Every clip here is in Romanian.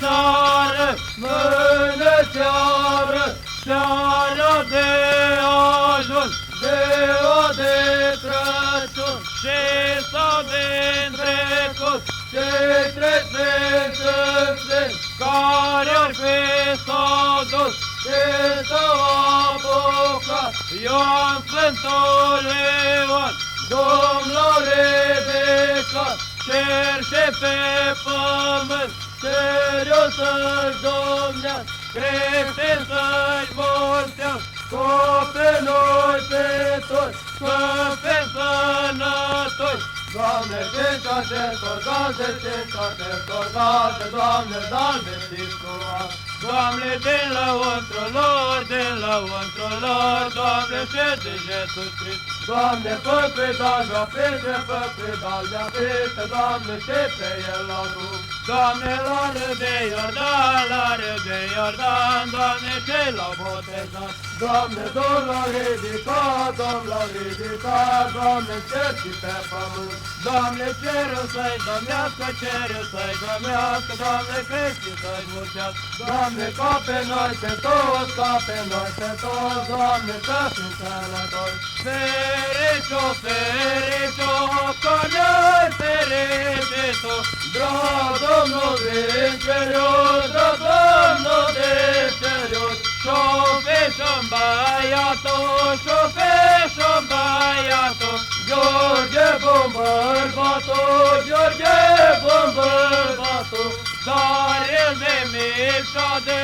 seară, mână seară, seara de ajuns, ziua de Crăciun, și s-a de-ntrecut, cei trei sfinți, care-ar fi s-au dus, și s-au apucat, Ioan Sfântul Ioan, Domnul ridicat, cer și pe pământ, cerul să-și domnească, creștini să-și mulțească, copii noi pe toți, să fim sănătoși. Doamne, cinci acestor gaze, cinci acestor gaze, Doamne, da-l vestiți cu apă. Doamne, din lăuntrul lor, Doamne, și din Iisus Hrist. Doamne, fă pedalea peste, Doamne, și pe el la drum. Doamne, la râu de Iordan, Doamne, și l-au botezat. Doamne, Domnul l-a ridicat, Doamne, cer și pe pământ. Doamne, cerul să-i domnească, Doamne, creștii să-i mulțească. Doamne, ca pe noi pe toți, Doamne, să fim sănătoși. Fericio, că ne-ai fericitu, drag Domnul din cerul, Domnul din cerul. Și-o băiatul, Gheorghe bun bărbatul, dar el de mic șade,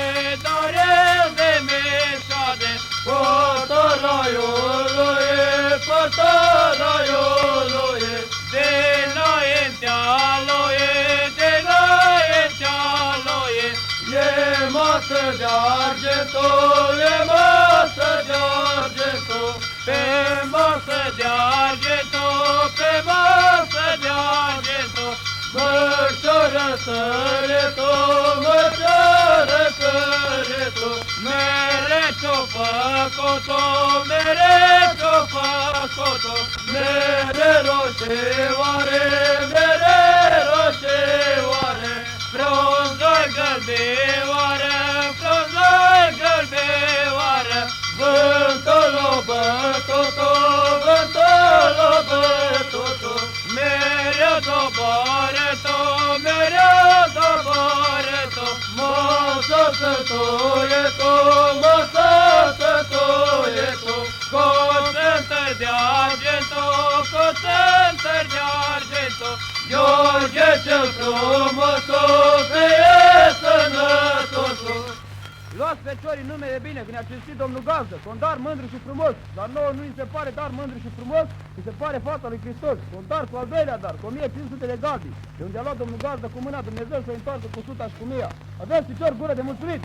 pătăraiului, dinaintea lui, e masă de argintul, pe masă de argintul, mărcioră săretul, mereciu făcutul, mere roșioare, frunză gălbioară, vântul o bătutul, mereu doboare tu, mă sătuie tu, cu țântări de argintul, Gheorghe cel frumosul, fie sănătosul. Luați feciorii numele bine, că ne-a cinstit Domnul Gazdă, cu un dar mândru și frumos, dar nouă nu îi se pare dar mândru și frumos, îi se pare fata lui Hristos, cu un dar cu al doilea dar, cu 1500 de gazi, de unde a luat Domnul Gazdă cu mâna Dumnezeu să-i întoarcă cu 100 și cu 1000. Aveți picior, gură de mulțumit!